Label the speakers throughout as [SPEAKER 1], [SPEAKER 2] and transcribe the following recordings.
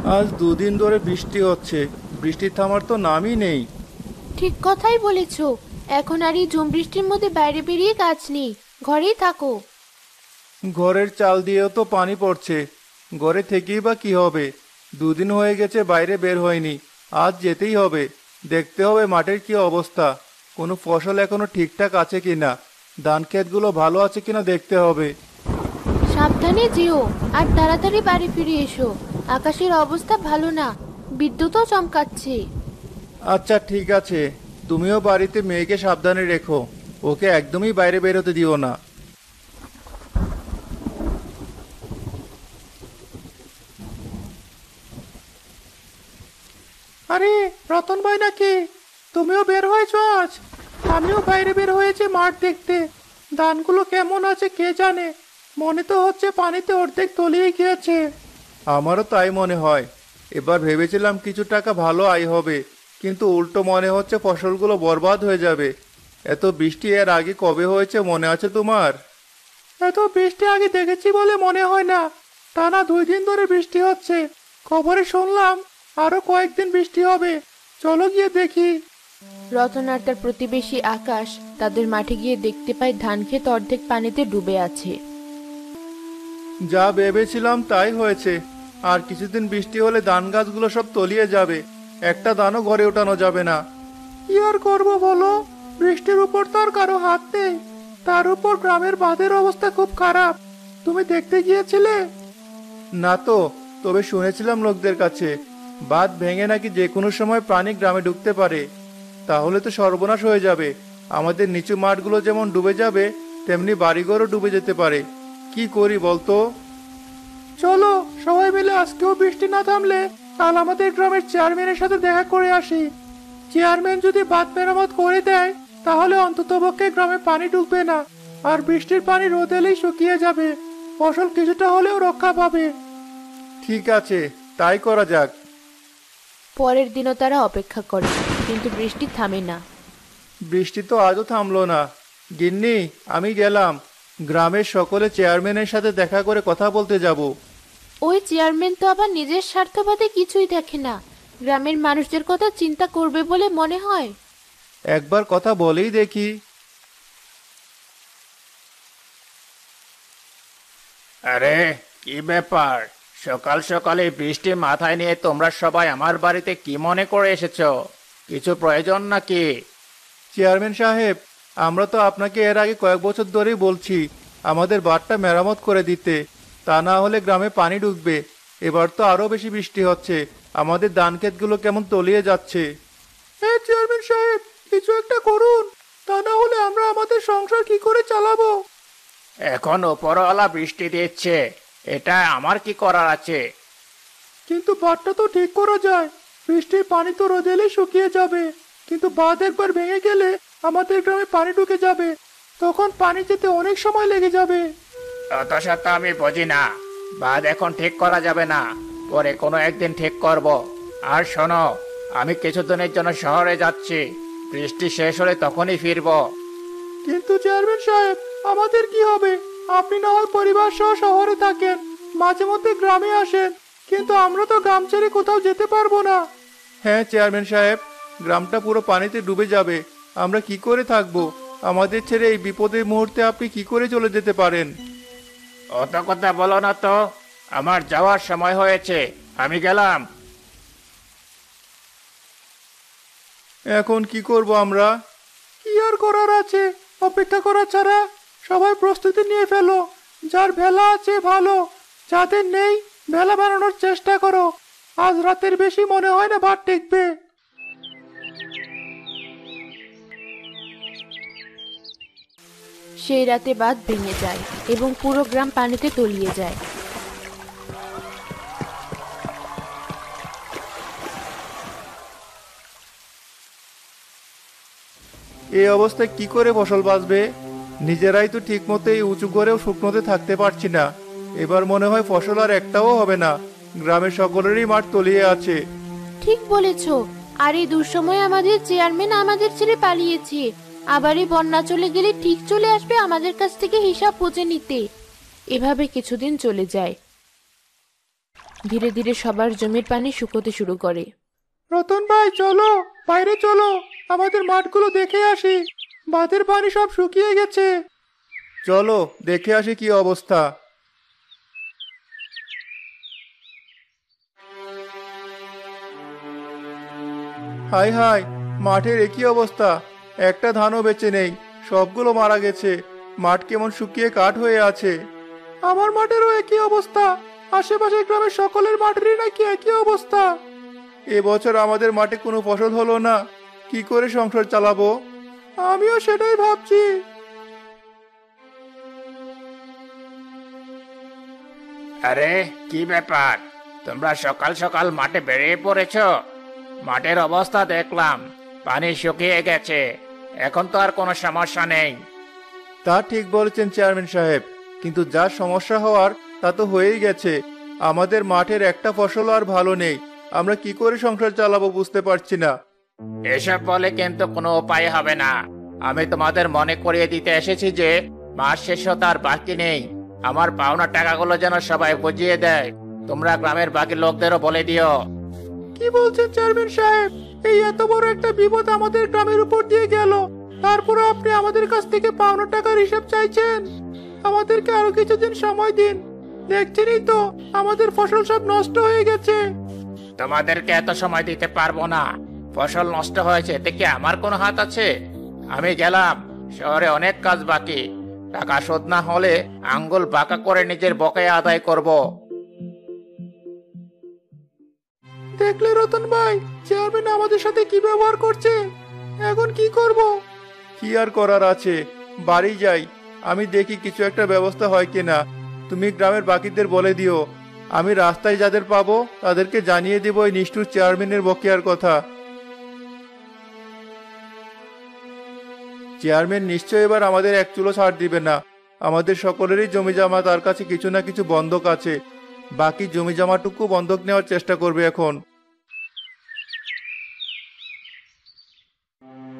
[SPEAKER 1] আজ দুদিন ধরে বৃষ্টি হচ্ছে, বৃষ্টি থামার তো নামই নেই।
[SPEAKER 2] ঠিক কথাই বলেছো। এখন আর এই ঝুম বৃষ্টির মধ্যে বাইরে বেরিয়ে কাজ নেই, ঘরেই থাকো।
[SPEAKER 1] ঘরের চাল দিয়েও তো পানি পড়ছে, ঘরে থেকেই বা কি হবে? দুদিন হয়ে গেছে বাইরে বের হয়নি, আজ যেতেই হবে। দেখতে হবে মাঠের কি অবস্থা, কোনো ফসল এখনো ঠিকঠাক আছে কিনা, ধান ক্ষেতগুলো ভালো আছে কিনা দেখতে হবে।
[SPEAKER 2] সাবধানে যেও, আর তাড়াতাড়ি বাড়ি ফিরে এসো। আকাশের অবস্থা ভালো না, বিদ্যুৎও চমকাচ্ছে।
[SPEAKER 1] আচ্ছা ঠিক আছে, তুমিও বাড়িতে মেয়েকে সাবধানে রেখো, ওকে একদমই বাইরে বের হতে দিও না। আরে, রতন ভাই নাকি? তুমিও বের হয়েছো আজ? আমিও বাইরে বের হয়েছি মাঠ দেখতে। ধানগুলো কেমন আছে কে জানে, মনে তো হচ্ছে পানিতে অর্ধেক তলিয়ে গিয়েছে। আমারও তাই মনে হয়। এবার ভেবেছিলাম কিছু টাকা ভালো আয় হবে, কিন্তু উল্টো মনে হচ্ছে ফসলগুলো বরবাদ হয়ে যাবে। এত বৃষ্টি এর আগে কবে হয়েছে মনে আছে তোমার? এত বৃষ্টি আগে দেখেছি বলে মনে হয় না। টানা 2 দিন ধরে বৃষ্টি হচ্ছে, খবরে শুনলাম আরো কয়েকদিন বৃষ্টি হবে। চলো গিয়ে দেখি।
[SPEAKER 2] রতন আর তার প্রতিবেশী আকাশ তাদের মাঠে গিয়ে দেখতে পায় ধান ক্ষেত অর্ধেক পানিতে ডুবে আছে।
[SPEAKER 1] যা ভেবেছিলাম তাই হয়েছে। আর কিছুদিন বৃষ্টি হলে ধান গাছগুলো সব তলিয়ে যাবে, একটা ধানও ঘরে ওঠানো যাবে না। কি আর করবো বলো, বৃষ্টির উপর তো আর কারো হাত নেই। তার উপর গ্রামের বাঁধের অবস্থা খুব খারাপ। তুমি দেখতে গিয়েছিলে? না তো, তবে শুনেছিলাম লোকদের কাছে বাঁধ ভেঙে নাকি যে কোনো সময় পানি গ্রামে ঢুকতে পারে। তাহলে তো সর্বনাশ হয়ে যাবে। আমাদের নিচু মাঠগুলো যেমন ডুবে যাবে, তেমনি বাড়িঘরও ডুবে যেতে পারে। কি করি বলতো? চলো সবাই মিলে আজকেও বৃষ্টি না থামলে কাল আমাদের গ্রামের চেয়ারম্যানের সাথে দেখা করে আসি। চেয়ারম্যান যদি বাঁধ মেরামত করে দেয়, তাহলে অন্ততপক্ষে গ্রামে পানি ঢুকবে না, আর বৃষ্টির পানি রোদ এলেই শুকিয়ে যাবে। ফসল কিছুটা হলেও রক্ষা পাবে। ঠিক আছে, তাই করা যাক।
[SPEAKER 2] পরের দিনও তারা অপেক্ষা করে, কিন্তু বৃষ্টি থামে না।
[SPEAKER 1] বৃষ্টি তো আজও থামলো না। গিন্নি, আমি গেলাম। গ্রামের সকলে চেয়ারম্যানের সাথে দেখা করে কথা বলতে যাব।
[SPEAKER 2] ওই চেয়ারম্যান তো আবার নিজের স্বার্থবাদে কিছুই দেখে না, গ্রামের মানুষদের কথা চিন্তা করবে বলে মনে হয়।
[SPEAKER 1] একবার কথা বলেই দেখি।
[SPEAKER 3] আরে, কি ব্যাপার? সকাল সকালে বৃষ্টি মাথায় নিয়ে তোমরা সবাই আমার বাড়িতে কি মনে করে এসেছো? কিছু প্রয়োজন নাকি?
[SPEAKER 1] চেয়ারম্যান সাহেব, আমরা তো আপনাকে এর আগে কয়েক বছর ধরেই বলছি আমাদের বাঁধটা মেরামত করে দিতে, তা না হলে গ্রামে পানি ঢুকবে। এবার তো আরো বেশি বৃষ্টি হচ্ছে, আমাদের ধান ক্ষেতগুলো কেমন তলিয়ে যাচ্ছে। হ্যাঁ চেয়ারম্যান সাহেব, কিছু একটা করুন, তা না হলে আমরা আমাদের সংসার কি করে চালাবো?
[SPEAKER 3] এখন উপরওয়ালা বৃষ্টি দিচ্ছে, এটা আমার কি করার আছে?
[SPEAKER 1] কিন্তু বাঁধটা তো ঠিক করা যায়, বৃষ্টির পানি তো রোদ এলেই শুকিয়ে যাবে। কিন্তু বাঁধ একবার ভেঙে গেলে আমাদের গ্রামে পানি ঢুকে যাবে, তখন পানি যেতে অনেক সময় লেগে যাবে।
[SPEAKER 3] অত শত আমি বুঝি না। বাদ এখন ঠিক করা যাবে না, পরে কোনো একদিন ঠিক করব। আর শোনো, আমি কিছুদিনের জন্য শহরে যাচ্ছি, বৃষ্টি শেষ হলে তখনই ফিরবো।
[SPEAKER 1] কিন্তু চেয়ারম্যান সাহেব, আমাদের কি হবে? আপনি না হয় পরিবার সহ শহরে থাকেন, মাঝে মধ্যে গ্রামে আসেন, কিন্তু আমরা তো গ্রাম ছেড়ে কোথাও যেতে পারবো না। হ্যাঁ চেয়ারম্যান সাহেব, গ্রামটা পুরো পানিতে ডুবে যাবে, আমরা কি করে থাকবো? আমাদের ছেড়ে এই বিপদের মুহূর্তে আপনি কি করে চলে যেতে পারেন?
[SPEAKER 3] অত কথা বলো না তো, আমার যাওয়ার সময় হয়েছে, আমি গেলাম।
[SPEAKER 1] এখন কি করব আমরা? কি আর করার আছে, অপেক্ষা করা ছাড়া। সবাই প্রস্তুতি নিয়ে ফেলো, যার ভেলা আছে ভালো, যাদের নেই ভেলা বানানোর চেষ্টা করো। আজ রাতের বেশি মনে হয় না ভাত টেকবে।
[SPEAKER 2] সেই রাতে বাঁধ ভেঙে যায় এবং পুরো গ্রাম পানিতে তলিয়ে যায়।
[SPEAKER 1] এই অবস্থায় কি করে ফসল বাঁচবে? নিজেরাই তো ঠিক মতো এই উঁচু করেও শুকনোতে থাকতে পারছি না। এবার মনে হয় ফসল আর একটাও হবে না, গ্রামের সকলেরই মাঠ তলিয়ে আছে।
[SPEAKER 2] ঠিক বলেছ। আর এই দুঃসময়ে আমাদের চেয়ারম্যান আমাদের ছেড়ে পালিয়েছে, আবার এই বন্যা চলে গেলে ঠিক চলে আসবে আমাদের কাছ থেকে হিসাব বুঝে নিতে। এভাবে কিছুদিন চলে যায়। ধীরে ধীরে সবার জমির পানি শুকোতে শুরু করে।
[SPEAKER 1] রতন ভাই চলো, বাইরে চলো, আমাদের মাঠগুলো দেখে আসি। বাঁধের পানি সব শুকিয়ে গেছে। চলো দেখে আসি কি অবস্থা। হাই হাই, মাঠের একই অবস্থা, একটা ধানও বেঁচে নেই, সবগুলো মারা গেছে। মাঠ কেমন শুকিয়ে কাঠ হয়ে আছে। আমার মাঠেরও একই অবস্থা, আশেপাশের গ্রামের সকলের মাঠেরই নাকি একই অবস্থা। এবছর আমাদের মাঠে কোনো ফসল হলো না, কি করে সংসার চালাবো? আমিও সেটাই ভাবছি।
[SPEAKER 3] আরে কি ব্যাপার, তোমরা সকাল সকাল মাঠে বেরিয়ে পড়েছো? মাঠের অবস্থা দেখলাম, পানি শুকিয়ে গেছে, এখন তো আর কোনো সমস্যা নেই।
[SPEAKER 1] তা ঠিক বলেছেন চেয়ারম্যান সাহেব, কিন্তু যা সমস্যা হওয়ার তা তো হয়েই গেছে। আমাদের মাঠের একটা ফসল আর ভালো নেই, আমরা কি করে সংসার চালাবো বুঝতে পারছি না।
[SPEAKER 3] এসব বলে কিন্তু কোনো উপায় হবে না। আমি তোমাদের মনে করিয়ে দিতে এসেছি যে মাস শেষ হতে আর বাকি নেই। আমার পাওনা টাকাগুলো যেন সবাই বুঝিয়ে দেয়। তোমরা গ্রামের বাকি লোকদেরও বলে দিও।
[SPEAKER 1] কি বলছেন চেয়ারম্যান সাহেব? এই এত বড় একটা বিপদ আমাদের গ্রামের উপর দিয়ে গেল, তারপরে আপনি আমাদের কাছ থেকে পাওনা টাকার হিসাব চাইছেন? আমাদেরকে আরো কিছুদিন সময় দিন, দেখছেনই তো আমাদের ফসল সব নষ্ট হয়ে গেছে।
[SPEAKER 3] তোমাদেরকে এত সময় দিতে পারবো না। ফসল নষ্ট হয়েছে এতে কি আমার কোনো হাত আছে? আমি গেলাম, শহরে অনেক কাজ বাকি। টাকা শোধ না হলে আঙ্গুল বাঁকা করে নিজের বকেয়া আদায় করব।
[SPEAKER 1] দেখলে রতন ভাই, চেয়ারম্যান আমাদের সাথে কি ব্যবহার করছে। এখন কি করব? কি আর করার আছে, বাড়ি যাই, আমি দেখি কিছু একটা ব্যবস্থা হয় কিনা। তুমি গ্রামের বাকিদের বলে দিও, আমি রাস্তায় যাদের পাবো তাদেরকে জানিয়ে দেব এই নিষ্ঠুর চেয়ারম্যানের বকেয়ার কথা। চেয়ারম্যান নিশ্চয় এবার আমাদের এক চুলো ছাড় দিবে না। আমাদের সকলেরই জমি জমা তার কাছে কিছু না কিছু বন্ধক আছে, বাকি জমি জমাটুকু বন্ধক নেওয়ার চেষ্টা করবে এখন।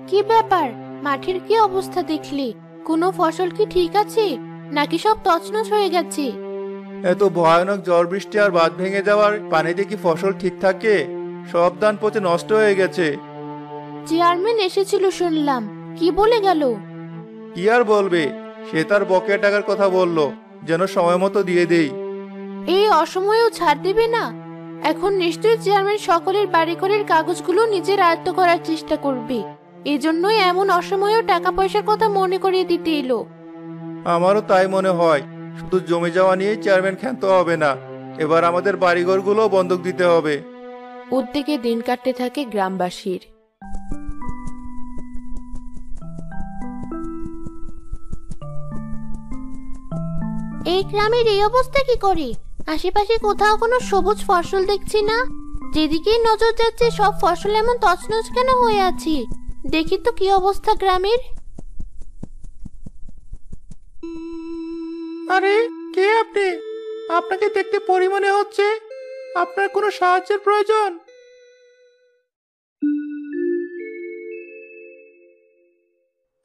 [SPEAKER 2] কি ব্যাপার, মাঠের কি অবস্থা দেখলি? কোনো ফসল কি ঠিক আছে নাকি সব তছনছ হয়ে গেছে?
[SPEAKER 1] এত ভয়ানক ঝড় বৃষ্টি আর বাঁধ ভেঙে যাওয়ার পানিতে কি ফসল ঠিক থাকে? সব ধান পচে নষ্ট হয়ে গেছে।
[SPEAKER 2] চেয়ারম্যান এসেছিল শুনলাম, কি বলে গেল?
[SPEAKER 1] কি আর বলবে, সে তার বকেয়া টাকার কথা বলল, যেন সময় মতো দিয়ে দেই।
[SPEAKER 2] এই অসময়েও ছাড় দিবে না? এখন নিশ্চয়ই চেয়ারম্যান সকলের বাড়িঘরের কাগজগুলো নিজের আয়ত্ত করার চেষ্টা করবে। এজন্যই এমন অসময়েও টাকা পয়সার কথা মনে করিয়ে দিতে এলো।
[SPEAKER 1] আমারও তাই মনে হয়। শুধু জমি যাওয়া নিয়েই চেয়ারম্যান ক্ষান্ত হবে না, এবার আমাদের বাড়িঘরগুলো বন্ধক দিতে হবে।
[SPEAKER 2] উদ্যোগে দিন কাটতে থাকে গ্রামবাসীর। এই গ্রামের এই অবস্থা কি করে? আশেপাশে কোথাও কোনো সবুজ ফসল দেখছি না। যেদিকেই নজর যাচ্ছে সব ফসল এমন তছনছ কেন হয়ে আছে? দেখি তো কি অবস্থা গ্রামের।
[SPEAKER 1] আরে কে আপনি? আপনাকে দেখতে পরী মনে হচ্ছে। আপনার কোনো সাহায্যের প্রয়োজন?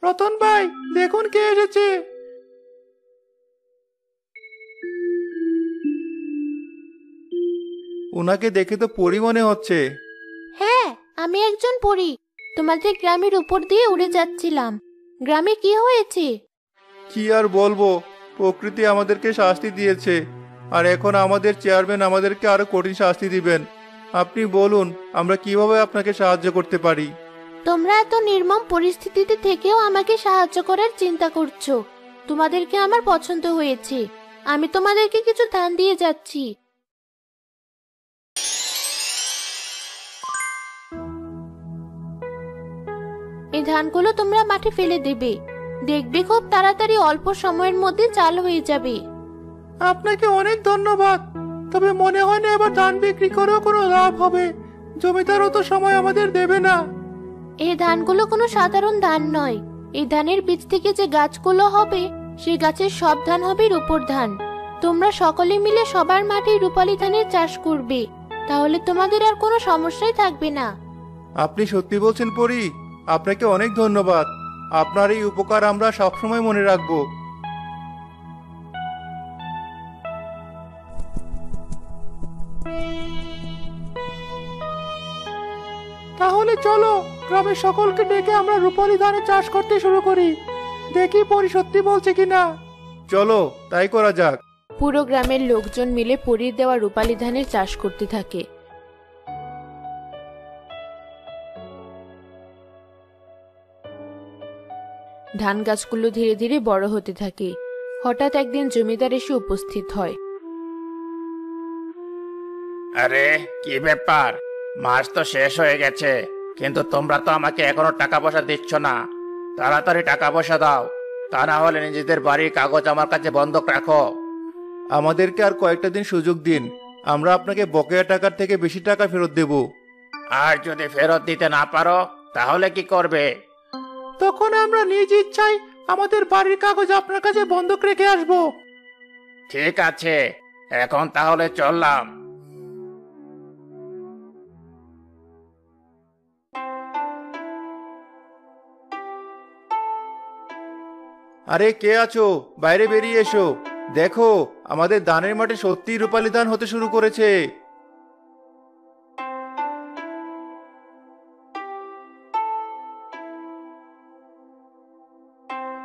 [SPEAKER 1] রতন ভাই, দেখুন কে এসেছে। ওনাকে দেখে তো পরী মনে হচ্ছে।
[SPEAKER 2] হ্যাঁ, আমি একজন পরী। তোমাদের গ্রামের উপর দিয়ে উড়ে যাচ্ছিলাম। গ্রামে কি হয়েছে?
[SPEAKER 1] কি আর বলবো, প্রকৃতি আমাদেরকে শাস্তি দিয়েছে, আর এখন আমাদের চেয়ারম্যান আমাদেরকে আরো কঠিন শাস্তি দিবেন। আপনি বলুন, আমরা কিভাবে আপনাকে সাহায্য করতে পারি?
[SPEAKER 2] তোমরা এত নির্মম পরিস্থিতিতে থেকেও আমাকে সাহায্য করার চিন্তা করছো। তোমাদেরকে আমার পছন্দ হয়েছে। আমি তোমাদেরকে কিছু দান দিয়ে যাচ্ছি। এই ধানগুলো তোমরা মাঠে ফেলে দেবে। দেখবে খুব তাড়াতাড়ি অল্প সময়ের মধ্যে চাল হয়ে যাবে।
[SPEAKER 1] আপনাকে অনেক ধন্যবাদ, তবে মনে হয় না এবার ধান বিক্রি করেও কোনো লাভ হবে। জমিদারও তো সময় আমাদের দেবে না।
[SPEAKER 2] এই ধানগুলো কোনো সাধারণ ধান নয়। এই ধানের বীজ থেকে যে গাছগুলো হবে, সেই গাছের সব ধান হবে রূপোর ধান। তোমরা সকলে মিলে সবার মাঠে রূপালী ধানের চাষ করবে, তাহলে তোমাদের আর কোনো সমস্যাই থাকবে না।
[SPEAKER 1] আপনি সত্যি বলছেন পরী, আপনাকে অনেক ধন্যবাদ। আপনার এই উপকার আমরা সবসময় মনে রাখবো। তাহলে চলো গ্রামের সকলকে ডেকে আমরা রূপালী ধানের চাষ করতে শুরু করি। দেখি পরি সত্যি বলছে কিনা। চলো তাই করা যাক।
[SPEAKER 2] পুরো গ্রামের লোকজন মিলে পরীর দেওয়া রূপালী ধানের চাষ করতে থাকে। ধান গাছগুলো ধীরে ধীরে বড় হতে থাকে। হঠাৎ একদিন জমিদার এসে উপস্থিত হয়।
[SPEAKER 3] আরে কি ব্যাপার, মাস তো শেষ হয়ে গেছে, কিন্তু তোমরা তো আমাকে এখনো টাকা পয়সা দিচ্ছ না। তাড়াতাড়ি টাকা পয়সা দাও, তা না হলে নিজেদের বাড়ির কাগজ আমার কাছে বন্ধক রাখো।
[SPEAKER 1] আমাদেরকে আর কয়েকটা দিন সুযোগ দিন, আমরা আপনাকে বকেয়া টাকার থেকে বেশি টাকা ফেরত দেব।
[SPEAKER 3] আর যদি ফেরত দিতে না পারো তাহলে কি করবে?
[SPEAKER 1] তখন আমরা নিজ ইচ্ছায় আমাদের বাড়ির কাগজ আপনার কাছে বন্ধক রেখে আসব।
[SPEAKER 3] ঠিক আছে, এখন তাহলে চললাম।
[SPEAKER 1] আরে কে আছো, বাইরে বেরিয়ে এসো। দেখো আমাদের ধানের মাঠে সত্যিই রূপালী ধান হতে শুরু করেছে।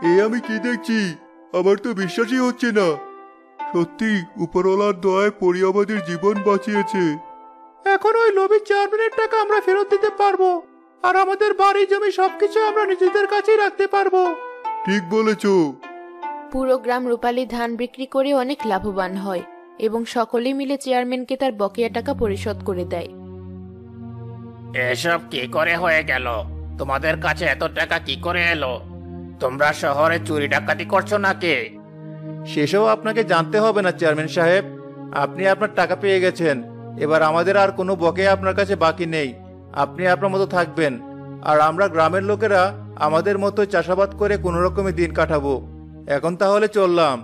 [SPEAKER 1] এ আমি কি দেখছি, আমার তো বিশ্বাসই হচ্ছে না। সত্যি উপরওয়ালার দয়ায় পরি আমাদের জীবন বাঁচিয়েছে। এখন ওই লোভী চেয়ারম্যানের টাকা আমরা ফেরত দিতে পারবো, আর আমাদের বাড়ি জমি সবকিছু আমরা নিজেদের কাছেই রাখতে পারবো। ঠিক বলেছো।
[SPEAKER 2] পুরো গ্রাম রূপালী ধান বিক্রি করে অনেক লাভবান হয় এবং সকলে মিলে চেয়ারম্যানকে তার বকেয়া টাকা পরিশোধ করে দেয়।
[SPEAKER 3] এসব কি করে হয়ে গেল? তোমাদের কাছে এত টাকা কি করে এলো? তোমরা শহরে চুরি ডাকাতি করছো নাকি?
[SPEAKER 1] সেসব আপনাকে জানতে হবে না চেয়ারম্যান সাহেব, আপনি আপনার টাকা পেয়ে গেছেন। এবার আমাদের আর কোনো বকেয়া আপনার কাছে বাকি নেই। আপনি আপনার মতো থাকবেন, আর আমরা গ্রামের লোকেরা আমাদের মতো চাষাবাদ করে কোনো রকমে দিন কাটাবো। এখন তাহলে চললাম।